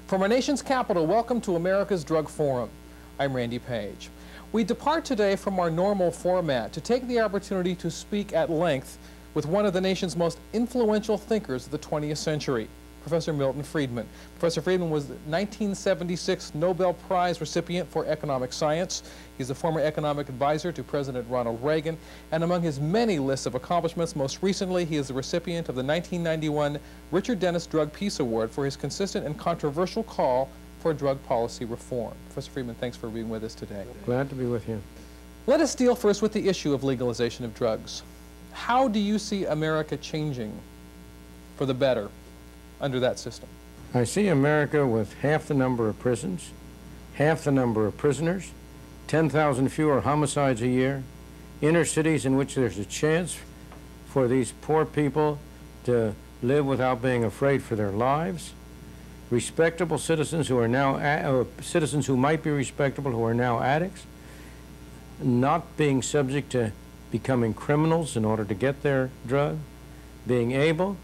From our nation's capital, welcome to America's Drug Forum. I'm Randy Page. We depart today from our normal format to take the opportunity to speak at length with one of the nation's most influential thinkers of the 20th century, Professor Milton Friedman. Professor Friedman was the 1976 Nobel Prize recipient for economic science. He's a former economic advisor to President Ronald Reagan, and among his many lists of accomplishments, most recently he is the recipient of the 1991 Richard Dennis Drug Peace Award for his consistent and controversial call for drug policy reform. Professor Friedman, thanks for being with us today. Glad to be with you. Let us deal first with the issue of legalization of drugs. How do you see America changing for the better under that system? I see America with half the number of prisons, half the number of prisoners, 10,000 fewer homicides a year, inner cities in which there's a chance for these poor people to live without being afraid for their lives, respectable citizens who are now citizens who might be respectable who are now addicts, not being subject to becoming criminals in order to get their drug, being able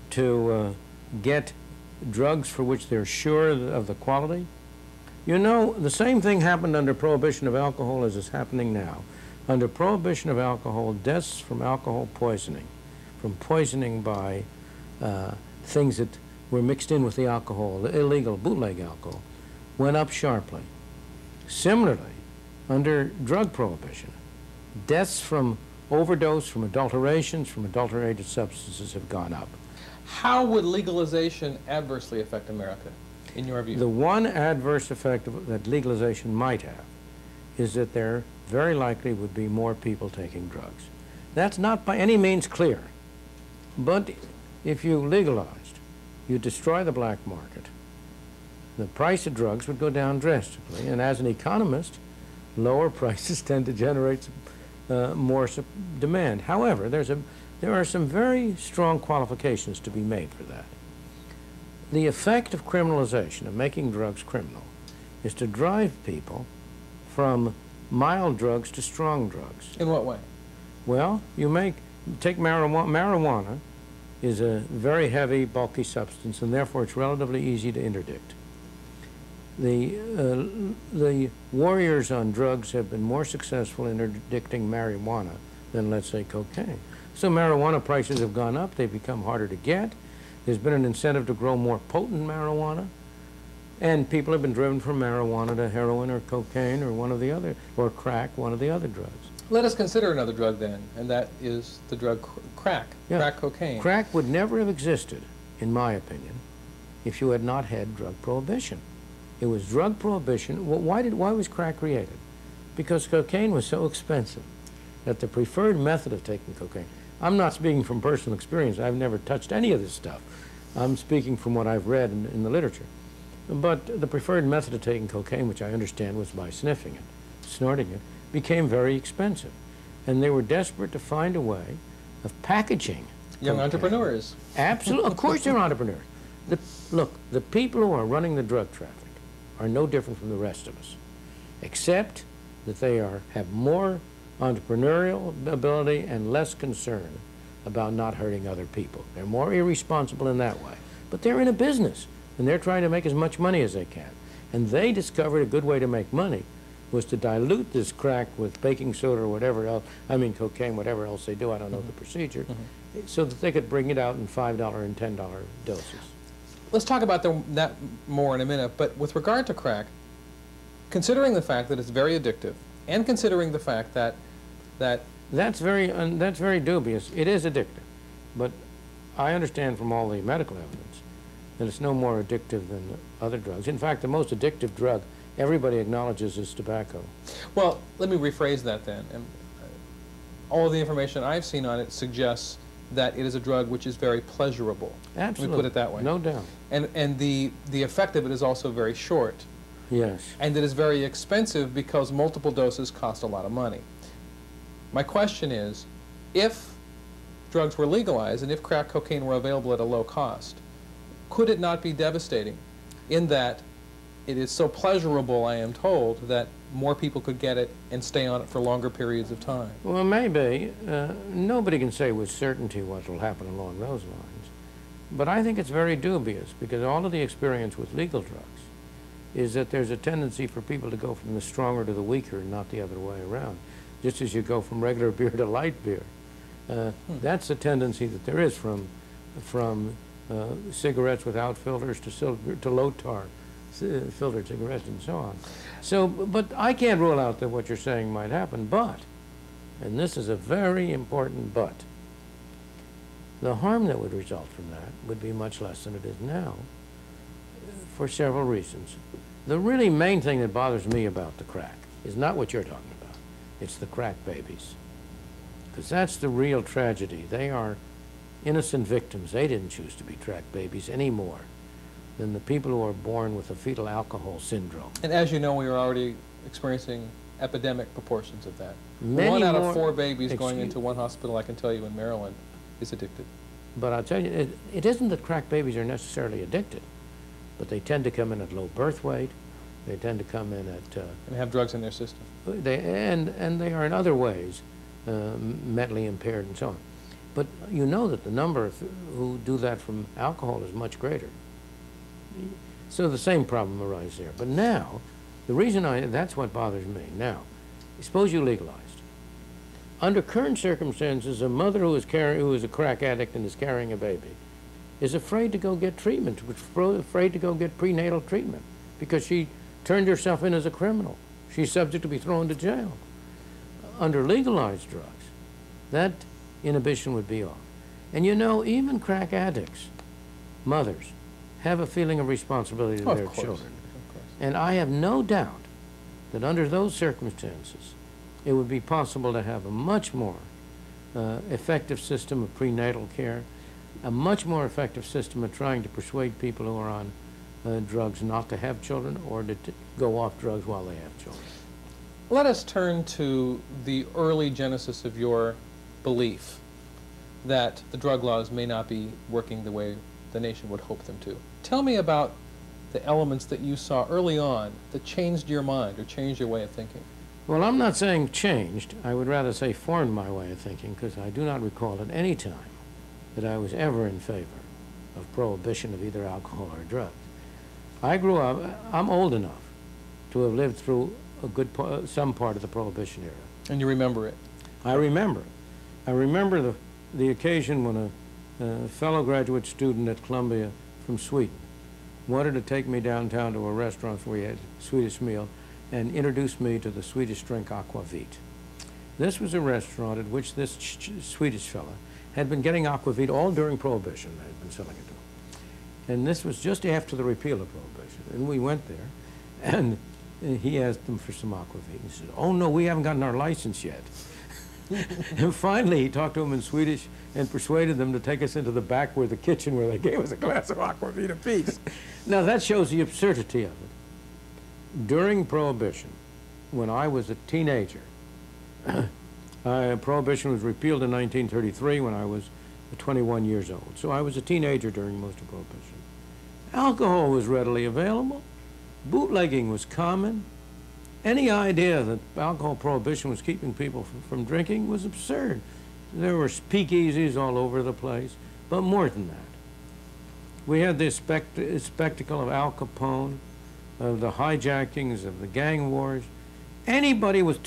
to get drugs for which they're sure of the quality. You know, the same thing happened under Prohibition of alcohol as is happening now. Under Prohibition of alcohol, deaths from alcohol poisoning, from poisoning by things that were mixed in with the alcohol, the illegal bootleg alcohol, went up sharply. Similarly, under drug prohibition, deaths from overdose, from adulterations, from adulterated substances have gone up. How would legalization adversely affect America, in your view? The one adverse effect that legalization might have is that there very likely would be more people taking drugs. That's not by any means clear. But if you legalized, you destroy the black market, the price of drugs would go down drastically. And as an economist, lower prices tend to generate more demand. However, there are some very strong qualifications to be made for that. The effect of criminalization, of making drugs criminal, is to drive people from mild drugs to strong drugs. In what way? Well, take marijuana. Marijuana is a very heavy, bulky substance, and therefore it's relatively easy to interdict. The warriors on drugs have been more successful in interdicting marijuana than, let's say, cocaine. So marijuana prices have gone up, they've become harder to get. There's been an incentive to grow more potent marijuana, and people have been driven from marijuana to heroin or cocaine or one of the other, or crack, one of the other drugs. Let us consider another drug then, and that is the drug crack, crack cocaine. Crack would never have existed, in my opinion, if you had not had drug prohibition. It was drug prohibition. Why was crack created? Because cocaine was so expensive that the preferred method of taking cocaine, I'm not speaking from personal experience, I've never touched any of this stuff. I'm speaking from what I've read in the literature. But the preferred method of taking cocaine, which I understand was by sniffing it, snorting it, became very expensive. And they were desperate to find a way of packaging young cocaine. Entrepreneurs. Absolutely, of course they're entrepreneurs. Look, the people who are running the drug traffic are no different from the rest of us, except that they have more entrepreneurial ability and less concern about not hurting other people. They're more irresponsible in that way. But they're in a business, and they're trying to make as much money as they can. And they discovered a good way to make money was to dilute this crack with baking soda or whatever else, I mean cocaine, whatever else they do, I don't know the procedure, so that they could bring it out in $5 and $10 doses. Let's talk about that more in a minute, but with regard to crack, considering the fact that it's very addictive, and considering the fact that that's very dubious. It is addictive, but I understand from all the medical evidence that it's no more addictive than other drugs. In fact, the most addictive drug everybody acknowledges is tobacco. Well, let me rephrase that then. All of the information I've seen on it suggests that it is a drug which is very pleasurable. Absolutely. Let me put it that way. No doubt. And the effect of it is also very short. Yes. And it is very expensive because multiple doses cost a lot of money. My question is, if drugs were legalized and if crack cocaine were available at a low cost, could it not be devastating in that it is so pleasurable, I am told, that more people could get it and stay on it for longer periods of time? Well, maybe. Nobody can say with certainty what will happen along those lines. But I think it's very dubious, because all of the experience with legal drugs is that there's a tendency for people to go from the stronger to the weaker, not the other way around, just as you go from regular beer to light beer. That's the tendency that there is from cigarettes without filters to low tar filtered cigarettes and so on. So, but I can't rule out that what you're saying might happen, but, and this is a very important but, the harm that would result from that would be much less than it is now, for several reasons. The really main thing that bothers me about the crack is not what you're talking about. It's the crack babies. Because that's the real tragedy. They are innocent victims. They didn't choose to be crack babies any more than the people who are born with a fetal alcohol syndrome. And as you know, we are already experiencing epidemic proportions of that. Many one out more, of 4 babies going into one hospital, I can tell you, in Maryland, is addicted. But I'll tell you, it isn't that crack babies are necessarily addicted, but they tend to come in at low birth weight. They tend to come in at... and have drugs in their system. And they are in other ways mentally impaired and so on. But you know that the number who do that from alcohol is much greater. So the same problem arises there. But now, the reason that's what bothers me. Now, suppose you legalized. Under current circumstances, a mother who is a crack addict and is carrying a baby is afraid to go get treatment, afraid to go get prenatal treatment, because she turned herself in as a criminal. She's subject to be thrown to jail. Under legalized drugs, that inhibition would be off. And you know, even crack addicts, mothers, have a feeling of responsibility to their children. And I have no doubt that under those circumstances, it would be possible to have a much more effective system of prenatal care, a much more effective system of trying to persuade people who are on drugs not to have children, or to go off drugs while they have children. Let us turn to the early genesis of your belief that the drug laws may not be working the way the nation would hope them to. Tell me about the elements that you saw early on that changed your mind or changed your way of thinking. Well, I'm not saying changed. I would rather say formed my way of thinking, because I do not recall at any time that I was ever in favor of prohibition of either alcohol or drugs. I grew up, I'm old enough to have lived through some part of the Prohibition era. And you remember it? I remember it. I remember the occasion when a fellow graduate student at Columbia from Sweden wanted to take me downtown to a restaurant where we had a Swedish meal and introduced me to the Swedish drink aquavit. This was a restaurant at which this Swedish fellow had been getting aquavit all during Prohibition. They had been selling it to him. And this was just after the repeal of Prohibition. And we went there, and he asked them for some aquavit. He said, "Oh no, we haven't gotten our license yet." And finally, he talked to them in Swedish and persuaded them to take us into the back where the kitchen, where they gave us a glass of aquavit apiece. Now that shows the absurdity of it. During Prohibition, when I was a teenager, Prohibition was repealed in 1933 when I was 21 years old. So I was a teenager during most of Prohibition. Alcohol was readily available. Bootlegging was common. Any idea that alcohol prohibition was keeping people from drinking was absurd. There were speakeasies all over the place, but more than that. We had this spectacle of Al Capone, of the hijackings, of the gang wars. Anybody with